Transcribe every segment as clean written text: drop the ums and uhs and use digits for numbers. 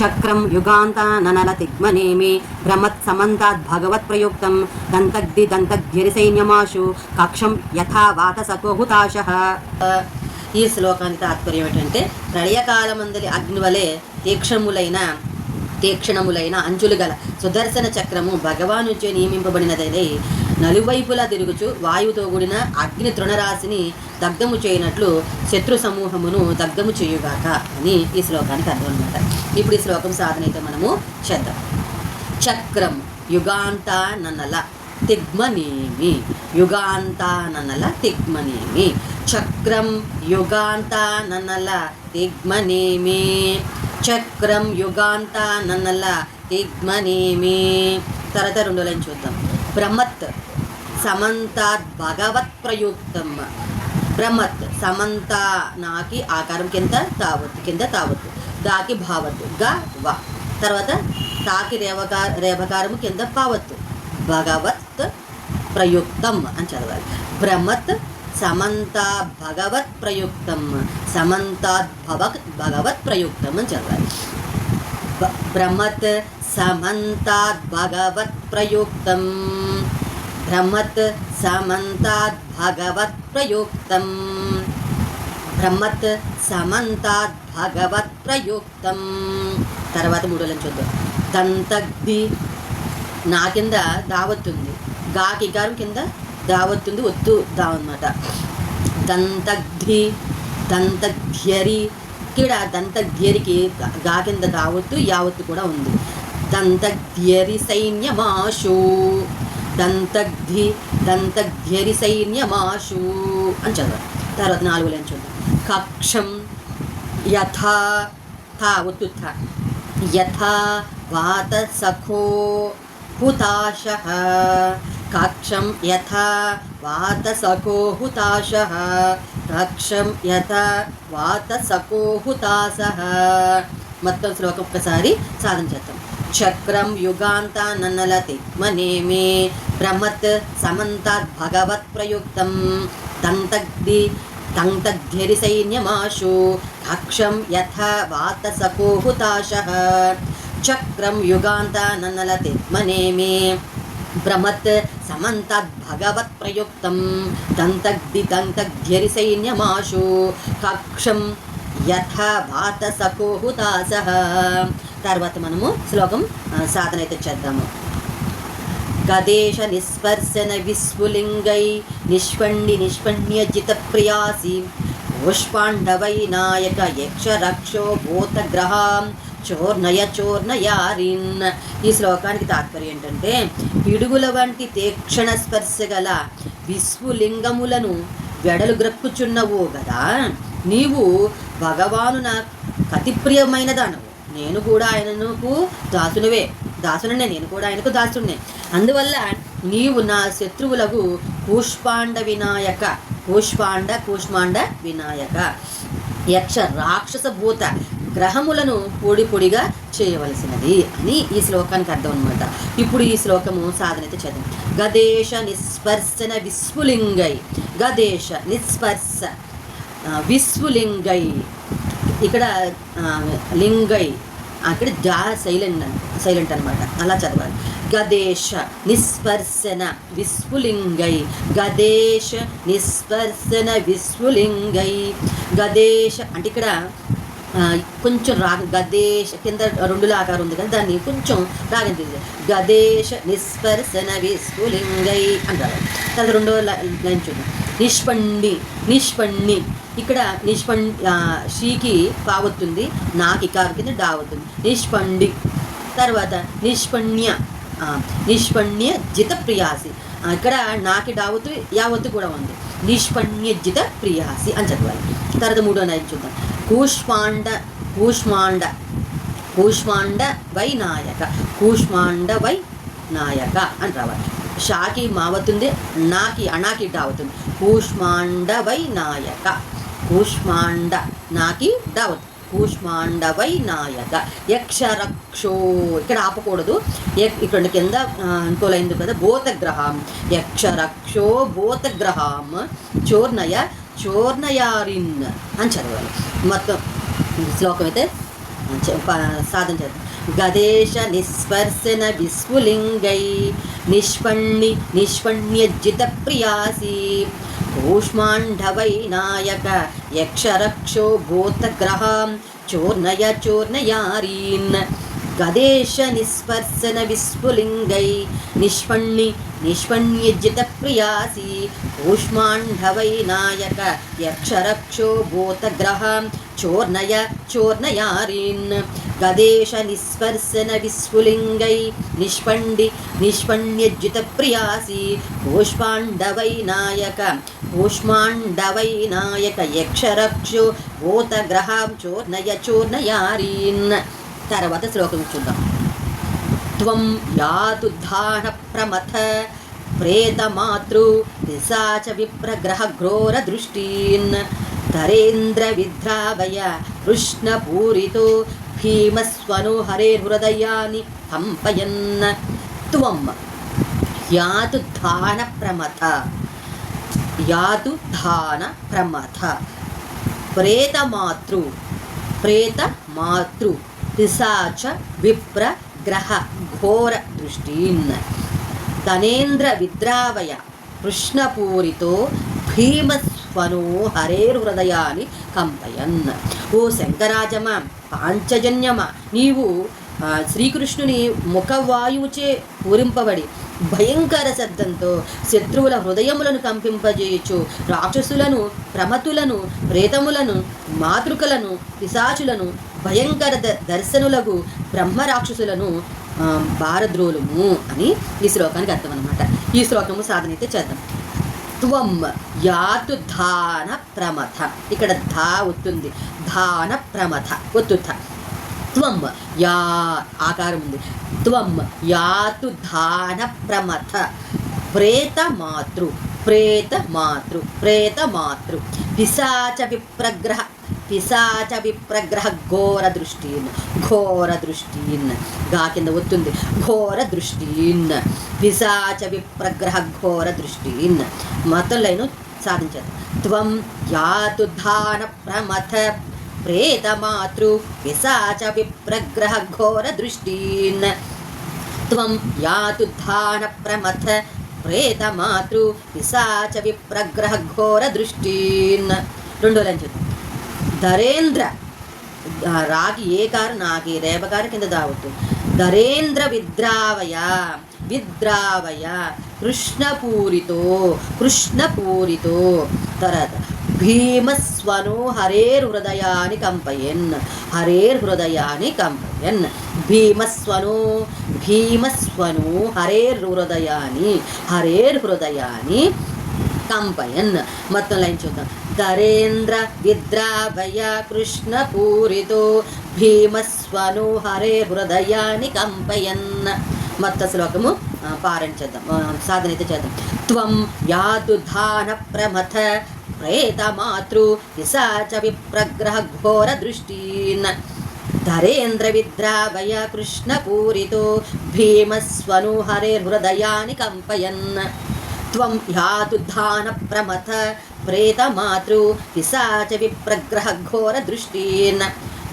చక్రం యుగాంత ననల తిగ్మనేమి భ్రమత్ సమంతాద్ భగవత్ ప్రయుక్తం దంతగ్ది దంతగ్ధ్యరి సైన్యమాశు కక్షం యథా వాత సకోహుతాశ. ఈ శ్లోకానికి తాత్పర్యం ఏంటంటే ప్రళయకాలమందలి అగ్నివలే తీక్షణములైన అంచులు గల సుదర్శన చక్రము భగవానుచే నియమింపబడినదై నలువైపులా తిరుగుచు వాయువుతో కూడిన అగ్ని తృణరాశిని దగ్ధము చేయనట్లు శత్రు సమూహమును దగ్ధము చేయుగాక అని ఈ శ్లోకానికి అర్థం అనమాట. ఇప్పుడు ఈ శ్లోకం సాధన అయితే మనము చేద్దాం. చక్రం యుగాంత నన్నల తిగ్మనేమి యుగాంత నన్నల తిగ్మనేమి చక్రం యుగాంత నన్నల తిగ్మనేమి చక్రం యుగాంత నన్నల తిగ్మనేమి. తర్వాత రెండో లైన్ చూద్దాం. బ్రహ్మత్ సమంతాద్ భగవత్ ప్రయుక్తం బ్రహ్మత్ సమంత నాకి ఆకారం కింద తావత్తు దాకి భావత్తు గా వా తర్వాత తాకి రేవకారము కింద పావత్తు భగవత్ ప్రయుక్తం అని చదవాలి. బ్రహ్మత్ సమంత భగవత్ ప్రయుక్తం సమంతాద్ భగవత్ ప్రయుక్తం అని చదవాలి. బ్రహ్మత్ సమంతాద్ భగవత్ ప్రయుక్తం బ్రహ్మత్ సమంతాద్ భగవత్ ప్రయుక్తం బ్రహ్మత్ సమంతాద్ భగవత్ ప్రయుక్తం. తర్వాత మూడోలను చూద్దాం. దంతగ్ది నా కింద దావత్తుంది గాకి గారం కింద దావత్తుంది ఒత్తు దావన్నమాట. దంతగ్ధ్యరి ఇక్కడ దంతగ్ధ్యరికి గా కింద దావత్తు యావత్తు కూడా ఉంది. దంతగ్ధ్యరి సైన్యమాశు దంతగ్ధ్యరి సైన్యమాశు అని చదవాలి. తర్వాత నాలుగు లైన్ చూద్దాం. కక్షం యథా ఒత్తు యథా వాత సఖో హుతాశః కక్షం యథా వాత సఖో హుతాశః కక్షం యథా వాత సఖో హుతాశః. మొత్తం శ్లోకం ఒక్కసారి సాధన చేద్దాం. చక్రం యుగాంత నన్నల తిగ్మనేమి బ్రహ్మత్ సమంతాద్ భగవత్ ప్రయుక్తం దంతగ్ధ్యరి సైన్యమాశు కక్షం యథా వాత సఖో హుతాశః చక్రం యుగాంత నన్నల తిగ్మనేమి బ్రహ్మత్ సమంతాద్ భగవత్ ప్రయుక్తం దంతగ్ధ్యరి సైన్యమాశు కక్షం యథా వాత సఖో హుతాశః. తర్వాత మనము శ్లోకం సాధన అయితే చేద్దాము. గదేశ నిస్పర్శన విస్ఫులింగై నిష్పణ్యజిత ప్రియాసి పుష్పాండవై నాయక యక్ష రక్షో భూతగ్రహాం చోర్నయారిన్. ఈ శ్లోకానికి తాత్పర్యం ఏంటంటే పిడుగుల వంటి తీక్షణ స్పర్శ గల విస్ఫులింగములను వెడలు గ్రక్కుచున్నవో గదా నీవు భగవానున అతి ప్రియమైన దానవు. నేను కూడా ఆయనకు దాసునే నేను కూడా ఆయనకు దాసునే. అందువల్ల నీవు నా శత్రువులకు కూష్మాండ వినాయక యక్ష రాక్షస భూత గ్రహములను పొడిగా చేయవలసినది అని ఈ శ్లోకానికి అర్థం అనమాట. ఇప్పుడు ఈ శ్లోకము సాధన అయితే చదువు. గదేశ నిస్పర్శన విస్ఫులింగై గదేశ నిస్పర్శ విస్ఫులింగై ఇక్కడ లింగై అక్కడ జా సైలెంట్ అనమాట, అలా చదవాలి. గదేశ నిస్పర్శన విస్ఫులింగై గదేశ నిస్పర్శన విస్ఫులింగై. గదేశ అంటే ఇక్కడ కొంచెం గదేశ కింద రెండుల ఆకారం ఉంది కదా, దాన్ని కొంచెం రాగం తీసి గదేశ నిస్పర్శన విస్ఫులింగై అంటారు. తర్వాత రెండో లైన్ చూద్దాం. నిష్పణ్ణి ఇక్కడ శ్రీకి పావత్తుంది, నాకి కారు కింద డావతుంది. నిష్పండి. తర్వాత నిష్పణ్య జిత ప్రియాసి ఇక్కడ నాకి డావత్తు యావత్తు కూడా ఉంది. నిష్పణ్యజిత ప్రియాసి అని చదవాలి. తర్వాత మూడో లైన్ చూద్దాం. కూష్మాండ వై నాయక అని రావాలి. షాకి మావతుంది, అనాకి డావుతుంది. కూష్మాండ వై నాయక యక్షరక్షో ఇక్కడ ఆపకూడదు, ఇక్కడ కింద ఇంకో లైన్ కదా. భూతగ్రహం యక్షరక్షో భూతగ్రహం చోర్నయారిన్ అని చదవాలి. మొత్తం శ్లోకం అయితే సాధన చేద్దాం. గదేశ నిస్పర్శన విస్ఫులింగై నిష్పణ్యజిత ప్రియాసి కూష్మాండవైనాయక యక్షరక్షో భూతగ్రహాం చోర్ణయారీన్. గదేశ నిస్పర్శన విస్ఫులింగై నిష్పణ్యజిత ప్రియాసి కూష్మాండవైనాయక యక్షరక్షో భూతగ్రహాం చోర్ణయారీన్. గదేశ నిస్పర్శన విస్ఫులింగై నిష్పణ్యజిత ప్రియాసి కూష్మాండవైనాయక యక్షరక్షో భూతగ్రహాం చోర్ణయారీన్. తర్వాత శ్లోకం చూద్దాం. త్వం యాతుద్ధాన ప్రమథ ప్రేతమాతృ పిశాచ విప్రగ్రహ ఘోర దృష్టీన్ ధరేంద్ర విద్రావయ కృష్ణపూరితో భీమస్వను హరేర్హృదయాని కంపయన్. త్వం యాతుద్ధాన ప్రమథ ప్రేతమాతృ పిశాచ విప్ర గ్రహ ఘోర దృష్టీన్ ధనేంద్ర విద్రావయ కృష్ణపూరితో భీమస్వనో హరేర్హృదయాన్ని కంపయన్. ఓ శంకరాజమ పాంచజన్యమ, నీవు శ్రీకృష్ణుని ముఖవాయువుచే పూరింపబడి భయంకర శబ్దంతో శత్రువుల హృదయములను కంపింపజేయచ్చు. రాక్షసులను, ప్రమతులను, ప్రేతములను, మాతృకలను, పిశాచులను, భయంకర దర్శనులకు బ్రహ్మరాక్షసులను భారద్రోలుము అని ఈ శ్లోకానికి అర్థం అనమాట. ఈ శ్లోకము సాధన అయితే చేద్దాం. త్వం యాతు ధాన ప్రమథ, ఇక్కడ ధా ఒత్తుంది, ధాన ప్రమథ ఒత్తుథ. త్వం యా ఆకారం ఉంది. త్వం యాతు ధాన ప్రమథ ప్రేతమాతృ పిశాచ విప్రగ్రహ ఘోర దృష్టీన్ గా కింద ఒత్తుంది. ఘోర దృష్టీన్ పిశాచ విప్రగ్రహ ఘోర దృష్టీన్. మొత్తం లైను సాధించారు. త్వం యాతు ధాన ప్రమథ ప్రేతమాతృ పిశాచ విప్రగ్రహ ఘోర దృష్టీన్. త్వం యాతు ధాన ప్రమథ ప్రేతమాతృ పిశాచ విప్రగ్రహ ఘోర దృష్టీన్. రెండో లైన్ చూద్దాం. ధరేంద్ర రాకి ఏ కారు నాకి రేపకారు కింద దావద్దు. ధరేంద్ర విద్రావయ కృష్ణపూరితో తర్వాత భీమస్వను హరేర్హృదయాన్ని కంపయన్. భీమస్వను హరేర్హృదయాన్ని కంపయన్. మొత్తం లైన్ చూద్దాం. ధరేంద్ర విద్రావయ కృష్ణపూరితో భీమస్వను హరేర్హృదయాన్ని కంపయన్. మొత్తం శ్లోకము పారాయణ సాధన అయితే చేద్దాం. త్వం యాతు ధాన ప్రమథ ప్రేతమాతృ పిశాచ విప్రగ్రహ ఘోర దృష్టీన్ ధరేంద్ర విద్రావయ కృష్ణపూరితో భీమస్వను హరేర్హృదయాన్ని కంపయన్. త్వం యాతు ధాన ప్రమథ ప్రేతమాతృ పిశాచ విప్రగ్రహ ఘోర దృష్టీన్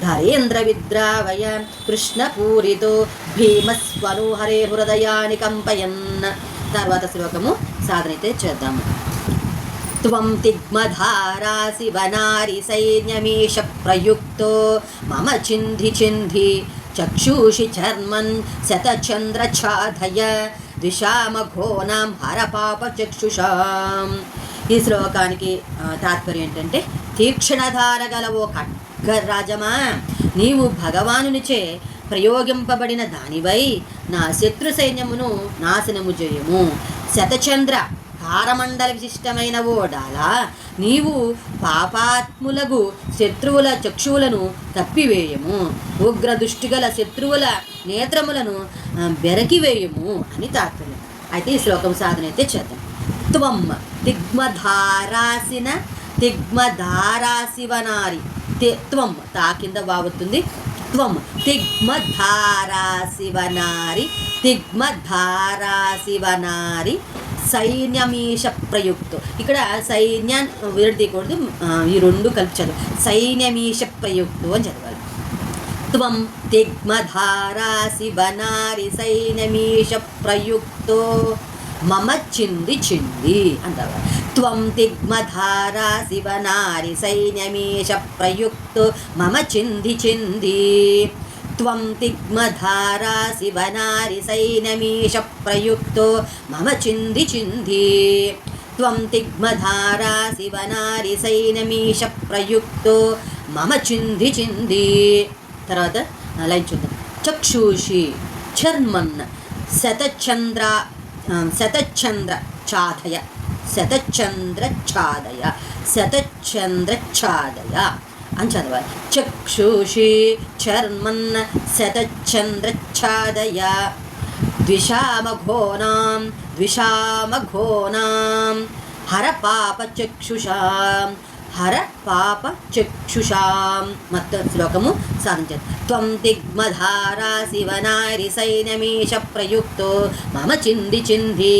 ధరేంద్ర విద్రావయ కృష్ణపూరితో భీమస్వను హరేర్హృదయాన్ని కంపయన్. తర్వాత శ్లోకము సాధన అయితే చేద్దాము. త్వం తిగ్మధారాసి వనారి సైన్యమీష ప్రయుక్తో మమ చింధి చక్షుషి చర్మన్ శతచంద్రఛాదయ దిశామఘోనాం హరపాప చక్షుషాం. ఈ శ్లోకానికి తాత్పర్యం ఏంటంటే, తీక్షణధార గల ఓ ఖడ్గరాజమా, నీవు భగవానునిచే ప్రయోగింపబడిన దానివై నా శత్రు సైన్యమును నాశనము చేయము. శతచంద్ర హారమండల విశిష్టమైన ఓ డాలా, నీవు పాపాత్ములకు శత్రువుల చక్షువులను కప్పివేయము. ఉగ్ర దృష్టిగల శత్రువుల నేత్రములను బెరకివేయము అని తాత్పర్యం. అయితే ఈ శ్లోకం సాధన అయితే చేద్దాం. త్వం తిగ్మధారాశివనారి త్వం తా కింద వావుతుంది. త్వం తిగ్మధారాశివనారి సైన్యమీష ప్రయుక్తో. ఇక్కడ సైన్యాన్ని విడదీయకూడదు, ఈ రెండు కలిపి చదువు. సైన్యమీష ప్రయుక్తో అని చదవాలి. త్వం తిగ్మధారాసి వనారి సైనమీష ప్రయుక్తో మమ చింది చింది అంటారు. త్వం తిగ్మధారాసి వనారి సైన్యమీష ప్రయుక్తో మమ చింది చింది. త్వం తిగ్మధారాసి వనారి సైనమీష ప్రయుక్తో మమ చింది చింది. త్వం తిగ్మధారాసి వనారి సైనమీష ప్రయుక్తో మమ చింది చింది. తర్వాత లైన్ చూద్దాం. చక్షుషి చర్మన్ శతచంద్ర ఛాదయ అని చదవాలి. చక్షుషి చర్మన్ శతచంద్రఛాదయ ద్విషామఘోనాం హర పాప చక్షుషాం మొత్తం శ్లోకము సాధించారు. త్వం తిగ్మధారాసి వనారి సైనమీష ప్రయుక్తో మమ చింది చింది.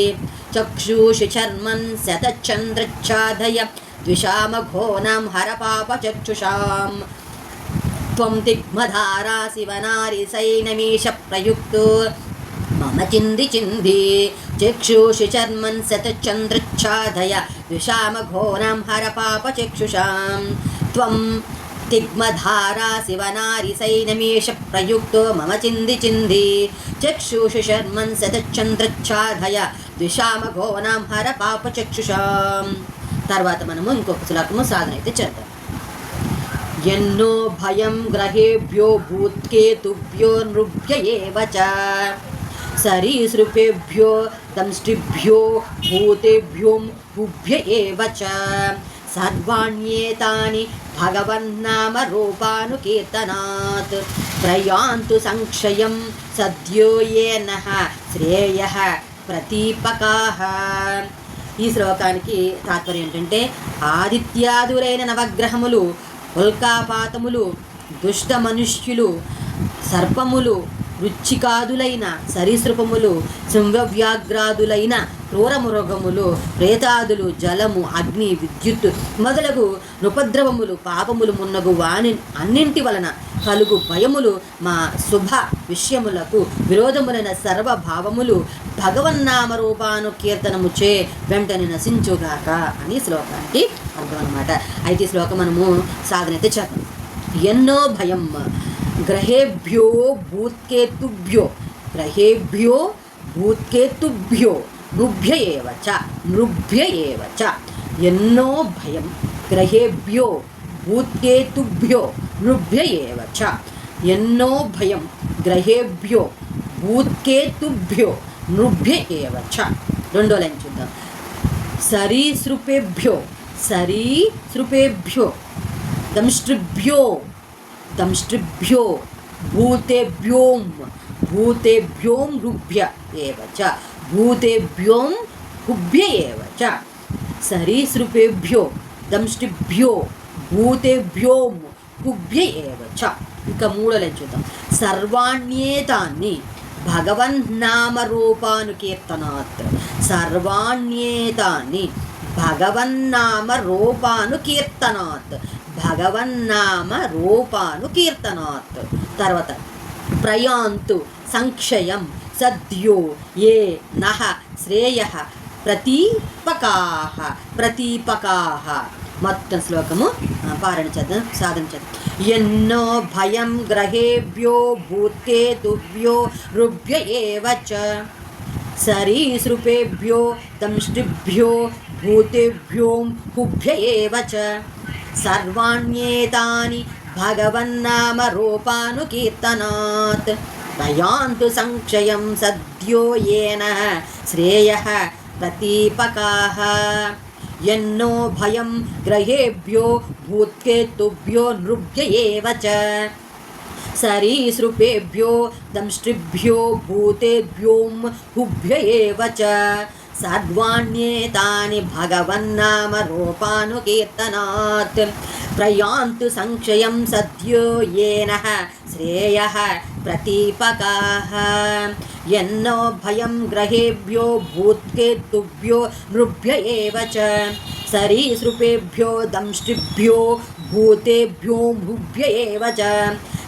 చక్షుషి చర్మన్ శతచంద్రఛాదయ ద్విషామఘోనాం హర పాప చక్షుషాం. త్వం తిగ్మధారాసి వనారి సైనమీష ప్రయుక్తో మమ చింది చింది. చక్షుషి చర్మన్ శతచంద్రఛాదయ ద్విషామఘోనాం హర పాప చక్షుషాం. త్వం తిగ్మధారాసి వనారి సైనమీష ప్రయుక్తో మమ చింది చింది. చక్షుషి చర్మన్ శతచంద్రఛాదయ ద్విషామఘోనాం హర పాప చక్షుషాం. తర్వాత మనము ఇంకొక శ్లోకము సాధన అయితే చేద్దాం. ఎన్నో భయం గ్రహేభ్యో భూత్కేతుభ్యో నృభ్య ఏవ చ సరీసృపేభ్యో దంష్టిభ్యో భూతేభ్యో భుభ్య ఏవ చ సర్వాణ్యేతాని భగవన్నామ రూపానుకీర్తనాత్ ప్రయాంతు సంక్షయం సద్యో యేనః శ్రేయః ప్రతీపకాః. ఈ శ్లోకానికి తాత్పర్యం ఏంటంటే ఆదిత్యాదులైన నవగ్రహములు, ఉల్కాపాతములు, దుష్ట మనుష్యులు, సర్పములు, వృచ్చికాదులైన సరీసృపములు, సింహవ్యాఘ్రాదులైన క్రూరమృగములు, ప్రేతాదులు, జలము, అగ్ని, విద్యుత్తు మొదలగు నృపద్రవములు, పాపములు మున్నగు వాని అన్నింటి వలన కలుగు భయములు, మా శుభ విషయములకు విరోధములైన సర్వభావములు భగవన్నామ రూపాను కీర్తనముచే వెంటనే నశించుగాక అని శ్లోకానికి అర్థం అన్నమాట. అయితే ఈ శ్లోకం మనము సాధన అయితే చేద్దాం. ఎన్నో భయం గ్రహేభ్యో భూత్కేతుభ్యో నృభ్య ఏవ చ ఎన్నో భయం గ్రహేభ్యో భూత్కేతుభ్యో నృభ్య ఏవ చ ఎన్నో భయం గ్రహేభ్యో భూత్కేతుభ్యో నృభ్య ఏవ చ. రెండో లైన్ చూద్దాం. సరీసృపేభ్యో దంష్ట్రిభ్యో భూతేభ్యోం రుభ్య ఏవ చ భూతేభ్యోం హుభ్య ఏవ చ. సరీసృపేభ్యో దంష్ట్రిభ్యో భూతేభ్యోం హుభ్య ఏవ చ. ఇంకా మూడో లైన్ చూద్దాం. సర్వాణ్యేతాన్ని భగవన్నామ రూపానుకీర్తనాత్ సర్వాణ్యేతాన్ని భగవన్నామ రూపానుకీర్తనాత్ తర్వాత ప్రయాంతు సంక్షయం సద్యో ఏ నః శ్రేయః ప్రతీపకాః. మొత్తం శ్లోకము పారణ చేద్దాం, సాధన చేద్దాం. ఎన్నో భయం గ్రహేభ్యో భూత్కేతుభ్యో రుభ్య ఏవ చ సరీసృపేభ్యో దంష్టిభ్యో భూతేభ్యో హుభ్య ఏవ చ సర్వాణ్యేతాని భగవన్నామ రూపానుకీర్తనాత్ భయాంతు సంక్షయం సద్యో యేనః శ్రేయః ప్రతీపకాః. ఎన్నో భయం గ్రహేభ్యో భూత్కేతుభ్యో నృభ్య ఏవ చ సరీసృపేభ్యో దంష్ట్రిభ్యో భూతేభ్యో హుభ్య ఏవ చ సర్వాణ్యేతాని భగవన్నామ రూపానుకీర్తనాత్ ప్రయాంతు సంక్షయం సద్యో యేనః శ్రేయః ప్రతీపకాః. ఎన్నో భయం గ్రహేభ్యో భూత్కేతుభ్యో నృభ్య ఏవ చ సరీసృపేభ్యో దంష్ట్రిభ్యో భూతేభ్యో హుభ్య ఏవ చ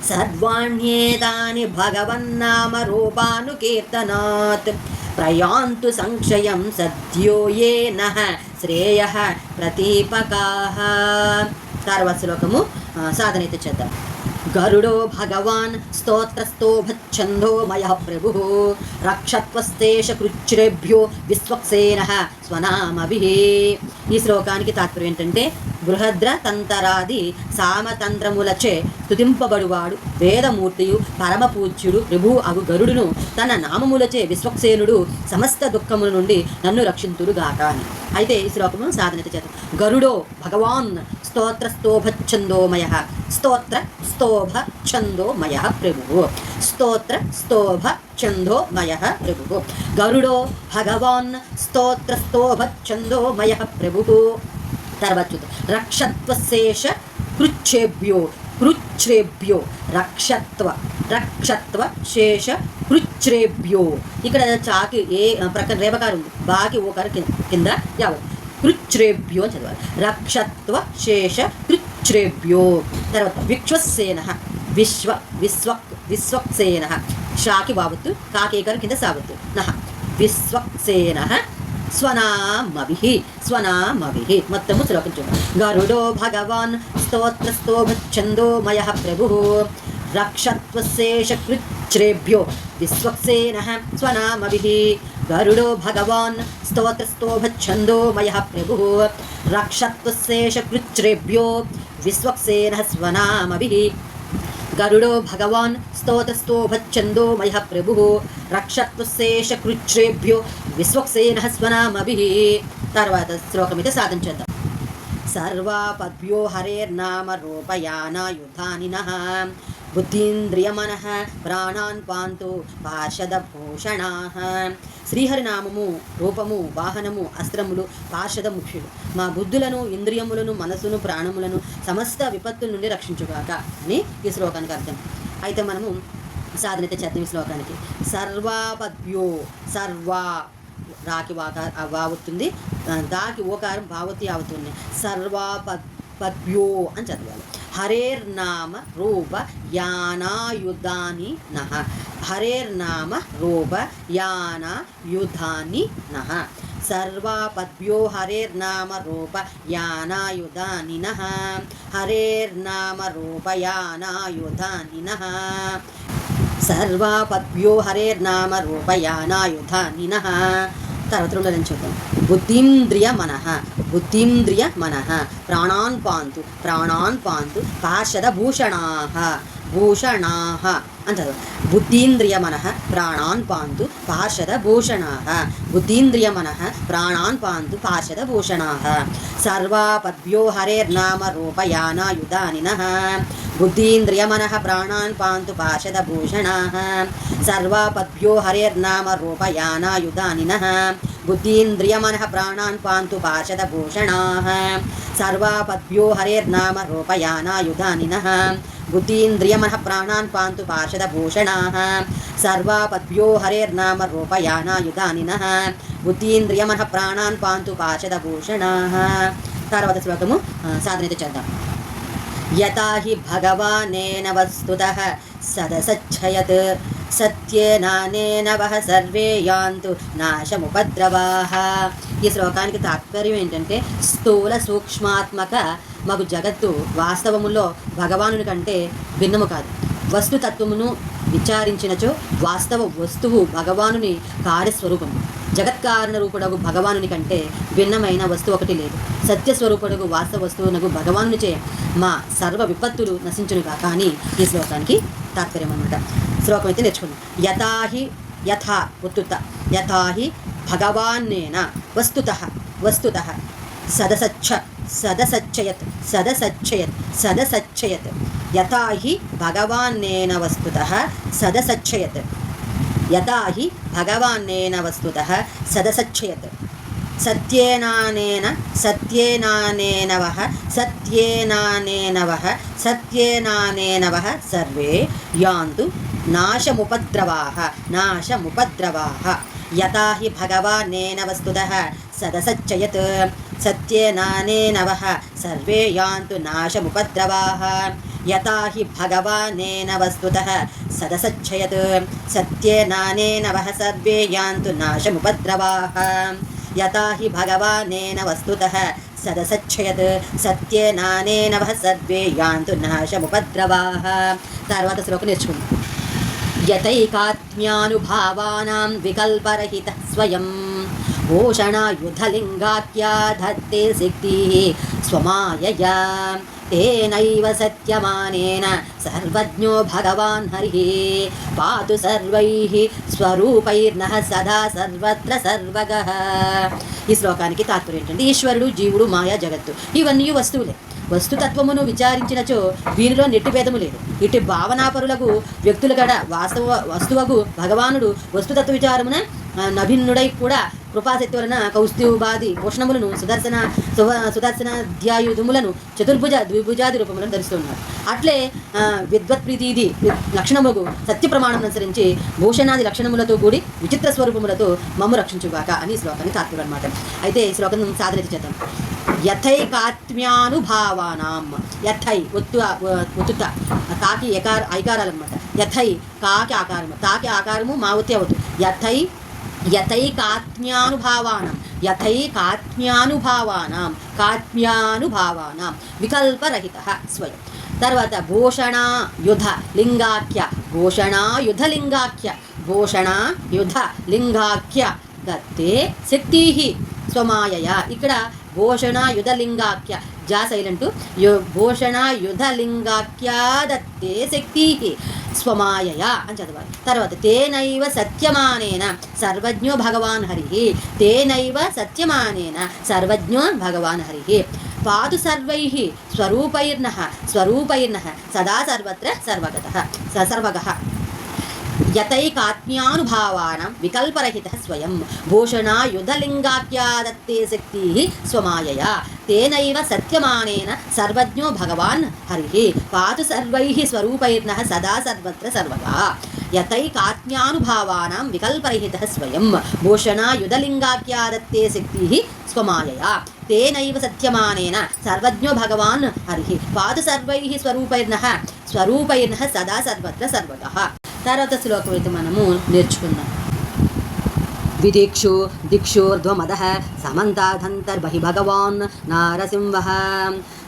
సర్వాణ్యేతాని భగవన్నామరూపానుకీర్తనాత్ ప్రయాంతు సంక్షయం సద్యో ఏ నః శ్రేయః ప్రతీపకాః. తర్వాత శ్లోకము సాధనైతే చేద్దాం. గరుడో భగవాన్ స్తోత్రస్తోభచ్ఛందో మయః ప్రభుః రక్షత్వస్తేష కృచ్ఛ్రేభ్యో విశ్వక్సేనః స్వనామభిః. ఈ శ్లోకానికి తాత్పర్యం ఏంటంటే, బృహద్ర తంతరాది సామతంత్రములచే స్తుతింపబడువాడు వేదమూర్తియు పరమపూజ్యుడు ప్రభు అగు గరుడును తన నామములచే విశ్వక్సేనుడు సమస్త దుఃఖముల నుండి నన్ను రక్షింతురుగాక అని. అయితే ఈ శ్లోకము సాధన చేద్దాం. గరుడో భగవాన్ స్తోత్రస్తోభచ్ఛందోమయ స్తోత్ర స్తోభ ఛందోమయ ప్రభు స్తోత్ర స్తోభ ఛందోమయ ప్రభు. గరుడో భగవాన్ స్తోత్ర స్తోభ ఛందోమయ ప్రభు. తర్వాత చూద్దాం. రక్షత్వశేష కృచ్ఛ్రేభ్యో కృచ్ఛ్రేభ్యో రక్షత్వ రక్షత్వ శేష కృచ్ఛ్రేభ్యో. ఇక్కడ చాకి ఏ ప్రక్కన రేపకారు ఉంది, బాకి ఓకారు కింద యావత్ కృచ్ఛ్రేభ్యో అని చదవాలి. రక్షత్వ శేష కృచ్ఛ్రేభ్యో. తర్వాత విశ్వసేన విశ్వ విశ్వ విశ్వక్సేన షాకి వావత్తు కాకేకరు కింద సావత్తు నహ విశ్వక్సేన స్వనామభిః స్వనామభిః. మొత్తము శ్లోకం చూడండి. గరుడో భగవాన్ స్తోత్రస్తోభచ్ఛందోమయః ప్రభుః రక్షత్వశేష కృచ్ఛ్రేభ్యో విశ్వక్సేనః స్వనామభిః. గరుడో భగవాన్ స్తోత్రస్తోభచ్ఛందోమయః ప్రభుః రక్షత్వశేష కృచ్ఛ్రేభ్యో విశ్వక్సేనః స్వనామభిః. గరుడో భగవాన్ స్తోత్రస్తోభచ్ఛందోమయః ప్రభుః రక్షత్వశేష కృచ్ఛ్రేభ్యో విశ్వక్సేనః స్వనామభిః. తర్వాత శ్లోకం అయితే సాధించేద్దాం. సర్వాపద్భ్యో హరేర్నామ రూపయానాయుధానినః బుద్ధీంద్రియమనః ప్రాణాన్ పాంతు పార్షదభూషణాః. శ్రీహరినామము రూపము వాహనము అస్త్రములు పార్షద ముఖ్యులు మా బుద్ధులను ఇంద్రియములను మనసును ప్రాణములను సమస్త విపత్తుల నుండి రక్షించుగాక అని ఈ శ్లోకానికి అర్థం. అయితే మనము సాధనైతే చేద్దాం. ఈ శ్లోకానికి సర్వాపద్భ్యో సర్వా రాకి వావుతుంది, దాకి ఓకారం భావతి అవుతుంది. సర్వాపద్భ్యో అని చదవాలి. హరేర్నామ రూప యానాయుధాని నః హరేర్నామ రూప యానాయుధాని నః సర్వాపద్భ్యో హరేర్నామ రూప యానాయుధాని నః హరేర్నామ రూప యానాయుధాని నః సర్వాపద్భ్యో హరేర్నామ రూప యానాయుధాని నః. తర్వాత రెండోదని చూద్దాం. బుద్ధింద్రియ మనః బుద్ధింద్రియ మనః ప్రాణాన్ పాంతు ప్రాణాన్ పాంతు పార్షద భూషణాః భూషణాః అని చదవాలి. బుద్ధీంద్రియ మనః ప్రాణాన్ పాంతు పార్షద భూషణాః బుద్ధీంద్రియ మనః ప్రాణాన్ పాంతు పార్షద భూషణాః సర్వాపద్భ్యో హరేర్నామ రూప యానాయుధాని నః బుద్ధీంద్రియ మనః ప్రాణాన్ పాంతు పార్షద భూషణాః సర్వాపద్భ్యో హరేర్నామ రూప యానాయుధాని నః బుద్ధీంద్రియ మనః ప్రాణాన్ పాంతు పార్షద భూషణాః సర్వాపద్భ్యో హరేర్నామ రూప యానాయుధాని నః బుద్ధీంద్రియ మనః ప్రాణాన్ పాంతు పార్షద భూషణాః సర్వాపద్భ్యో హరేర్నామ రూప యానాయుధాని నః బుద్ధీంద్రియ మనః ప్రాణాన్ పాంతు పార్షద భూషణాః. తర్వాత శ్లోకము సాధనైతే చేద్దాం. యతా హి భగవానేన వస్తుతః సదసచ్చయత్ సత్యేనానేన వహ సర్వే యాంతు నాశముపద్రవాః. ఈ శ్లోకానికి తాత్పర్యం ఏంటంటే, స్థూల సూక్ష్మాత్మక మగు జగత్తు వాస్తవములో భగవానుని కంటే భిన్నము కాదు. వస్తుతత్వమును విచారించినచో వాస్తవ వస్తువు భగవానుని కార్యస్వరూపము. జగత్కారణ రూపుడగు భగవానుని కంటే భిన్నమైన వస్తువు ఒకటి లేదు. సత్యస్వరూపుడగు వాస్తవ వస్తువునకు భగవానునిచే మా సర్వ విపత్తులు నశించునుగా. కానీ ఈ శ్లోకానికి తాత్పర్యం అన్నమాట. శ్లోకం అయితే నేర్చుకున్నాం. యథాహి యథా ఉత్తుత యథాహి భగవాన్నేన వస్తుతః వస్తుతః సదసచ్చ సదసచ్చయత్ సదసచ్చయత్ సదసచ్చయత్ యథాహి భగవాన్నేన వస్తుతః సదసచ్చయత్ యథాహి భగవాన్నేన వస్తుతః సదసచ్చయత్ సత్యేనానేన సత్యేనానేన వహ సత్యేనానేన వహ సత్యేనానేన వహ సర్వే యాంతు నాశముపద్రవాః నాశముపద్రవాః. యథా హి భగవానేన వస్తుతః సదసచ్చయత్ సత్యేనానేన వహ సర్వే యాంతు నాశముపద్రవాః యథా హి భగవానేన వస్తుతః సదసచ్చయత్ సత్యేనానేన వః సర్వే యాంతు నాశముపద్రవాః. యథా హి భగవానేన వస్తుతః సదసచ్చయత్ సత్యేనానేన వః సర్వే యాంతు నాశముపద్రవాః. తర్వాత శ్లోకం నేర్చుకుందాం. యతైకాత్మ్యానుభావానాం వికల్పరహితః స్వయం భూషణాయుధలింగాఖ్యా ధత్తే శక్తిః స్వమాయయా తేనైవ సత్యమానేన సర్వజ్ఞో భగవాన్ హరిః పాతు సర్వైః స్వరూపైర్నః సదా సర్వత్ర సర్వగః. ఈ శ్లోకానికి తాత్పర్యం ఏంటంటే ఈశ్వరుడు, జీవుడు, మాయా, జగత్తు ఇవన్నీ వస్తువులే. వస్తుతత్వమును విచారించినచో వీనిలో నెట్టిభేదము లేదు. ఇటు భావనాపరులకు వ్యక్తుల కడ వస్తువగు భగవానుడు వస్తుతత్వ విచారమున నభిన్నుడై కూడా కృపాశక్తి వలన కౌస్తుభాది భూషణములను సుదర్శనాధ్యాయుధములను చతుర్భుజ ద్విభుజాది రూపములను ధరిస్తున్నాడు. అట్లే విద్వత్ప్రీతిది లక్షణముకు సత్య ప్రమాణం అనుసరించి భూషణాది లక్షణములతో కూడి విచిత్ర స్వరూపములతో మమ్ము రక్షించుగాక అని శ్లోకాన్ని తాత్పర్యం అన్నమాట. అయితే ఈ శ్లోకం సాధన చేద్దాం. యథైకాత్మ్యానుభావానాం. యథై ఒత్తుత తాకి ఐకారాలన్నమాట. యథై కాకి ఆకారము, తాకి ఆకారము మా ఒత్తి అవద్దు. యథైకాత్మ్యానుభావానాం. యథైకాత్మ్యానుభావానాం కాత్మ్యానుభావానాం వికల్పరహితః స్వయం. తర్వాత భూషణాయుధ లింగాఖ్య. భూషణాయుధలింగాఖ్య. భూషణాయుధలింగాఖ్య దత్తే శక్తిః స్వమాయయా. ఇక్కడ భూషణాయుధలింగాఖ్య జా సైలెంటు. భూషణాయుధలింగాఖ్యా దత్తే శక్తిః స్వమాయయా అని చదవాలి. తర్వాత తేనైవ సత్యమానేన సర్వజ్ఞో భగవాన్ హరిః. తేనైవ సత్యమానేన సర్వజ్ఞో భగవాన్ హరిః పాతు సర్వైః స్వరూపైర్నః సదా సర్వత్ర సర్వగః. యతైకాత్మ్యానుభావానాం వికల్పరహితః స్వయం భూషణాయుధలింగాఖ్యా దత్తే శక్తిః స్వమాయయా తేనైవ సత్యమానేన సర్వజ్ఞో భగవాన్ హరిః పాతు సర్వైః స్వరూపైర్నః సదా సర్వత్ర సర్వగా. యతైకాత్మ్యానుభావానాం వికల్పరహితః స్వయం భూషణాయుధలింగాఖ్యా దత్తే శక్తిః స్వమాయయా తేనైవ సత్యమానేన సర్వజ్ఞో భగవాన్ హరిః పాతు సర్వైః స్వరూపైర్నః సదా సర్వత్ర సర్వగః. తర్వాత శ్లోకం అయితే మనము నేర్చుకుందాం. విదిక్షు దిక్షోర్ధ్వమదః సమంతాధంతర్బహి భగవాన్ నారసింహః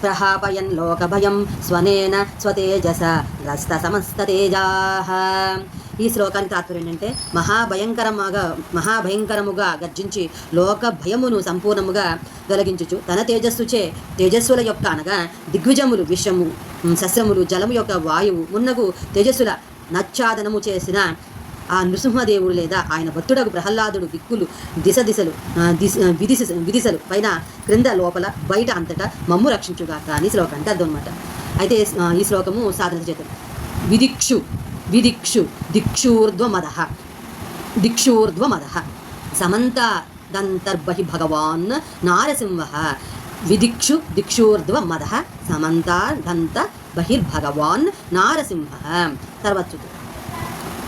ప్రహాపయన్ లోకభయం స్వనేన స్వతేజస రస్త సమస్త తేజాః. ఈ శ్లోకానికి తాత్పర్యం ఏంటంటే మహాభయంకరముగా గర్జించి లోక భయమును సంపూర్ణముగా తొలగించుచు తన తేజస్సుల యొక్క అనగా దిగ్విజములు విషము శస్త్రములు జలము యొక్క వాయువు మున్నగు తేజస్సుల నచ్చాదనము చేసిన ఆ నృసింహదేవుడు లేదా ఆయన భక్తుడకు ప్రహ్లాదుడు దిక్కులు విదిశలు పైన క్రింద లోపల బయట అంతటా మమ్ము రక్షించుగాక అని శ్లోకానికి అర్థం అనమాట. అయితే ఈ శ్లోకము సాధన చేద్దాం. విదిక్షు దిక్షూర్ధ్వమదః సమంతాదంతర్బహి భగవాన్ నారసింహః. విదిక్షు దిక్షూర్ధ్వమదః సమంతాదంత బహిర్భగవాన్ నారసింహః. తర్వాత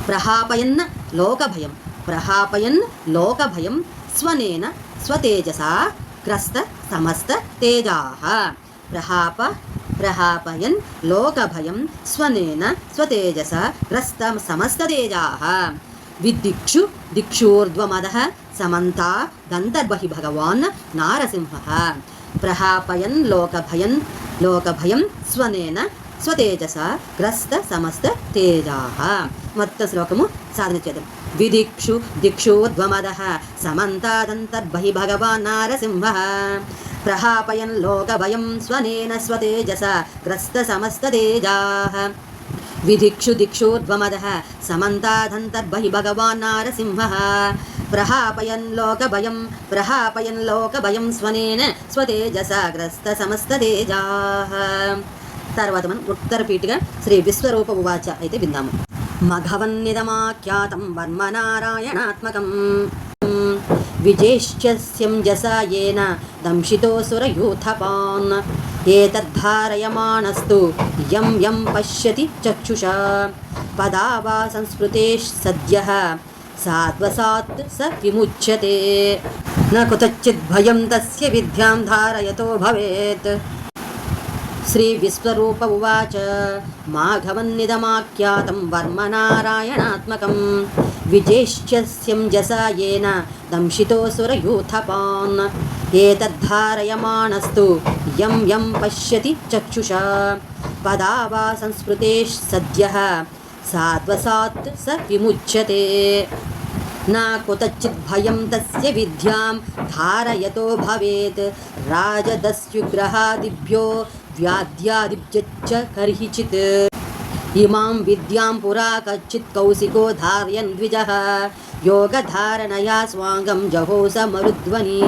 ప్రహాపయన్ లోకభయం స్వనేన స్వతేజసా గ్రస్త సమస్త తేజాః. ప్రహాపయన్ లోకభయం స్వనేన స్వతేజసా గ్రస్త సమస్త తేజాః. విదిక్షు దిక్షూర్ధ్వమదః సమంతాదంతర్బహి భగవాన్ నారసింహః. ప్రహాపయన్ లోకభయం స్వనేన స్వతేజస గ్రస్త సమస్త తేజాః. మొత్తం శ్లోకము సాధన చేద్దాం. విదిక్షు దిక్షోర్ధ్వమదః సమంతాదంతర్బహి భగవాన్ నారసింహః ప్రహాపయన్ లోకభయం స్వనేన స్వతేజస గ్రస్త సమస్త తేజాః. విదిక్షు దిక్షోర్ధ్వమదః సమంతాదంతర్బహి భగవాన్ నారసింహః ప్రహాపయన్ లోకభయం స్వనేన స్వతేజస గ్రస్త సమస్త తేజాః. తర్వాత మనం ఉత్తర పీఠిగా శ్రీ విశ్వరూప ఉవాచ అయితే విందాము. మఘవన్నిదమాఖ్యాతం వర్మ నారాయణాత్మకం విజేష్యస్యం జసాయేన దంశితోసురయూథపాన్ ఏతద్ధారయమాణస్తు యం పశ్యతి చక్షుషా పదావా సంస్కృతే సద్యః సాత్వసాత్ స విముచ్యతే న కుతచిద్ భయం తస్య విద్యాం ధారయతో భవేత్ श्रीविश्वरूप उवाच माघवन्निदमाख्यातं वर्मनारायणात्मकं विजेष्यस्यं जसा येन दंशितोऽसुरयूथपान् एतद्धारयमाणस्तु यं यं पश्यति चक्षुषा पदावा संस्मृतेः सद्यः साध्वसात् स विमुच्यते न कुतचित् भयं तस्य विद्यां धारयतो भवेत् राजदस्युग्रहादिभ्यो व्याध्यादिभ्यश्च कर्हिचित् इमां विद्यां पुरा कच्चित् कौशिको धारयन् द्विजः योगधारणया स्वाङ्गं जहोस मरुध्वनि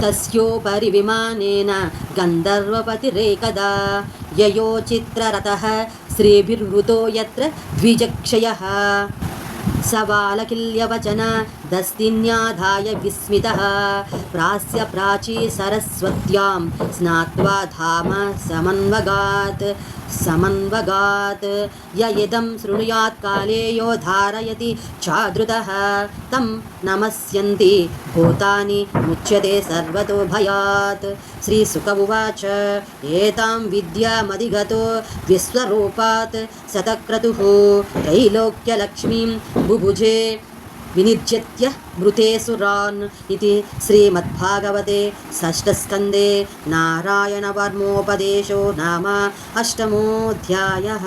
तस्योपरि विमानेन गन्धर्वपतिरेकदा ययो चित्ररथः श्रीभिर्वृतो यत्र द्विजक्षयः सवालकिल्यवचन दस्तिन्याधाय विस्मितः प्रास्य प्राची सरस्वत्यां स्नात्वा धाम समन्वगात् य इदं शृणुयात् काले यो धारयति चादृतः तं नमस्यन्ति भूतानि मुच्यते सर्वतो भयात्। श्रीशुक उवाच एतां विद्यामधिगतो विश्वरूपात् शतक्रतुः त्रैलोक्यलक्ष्मीं बुभुजे विनिर्जत्य मृते सुरान् इति श्रीमद्भागवते षष्ठस्कन्धे नारायणवर्मोपदेशो नाम 8मोऽध्यायः।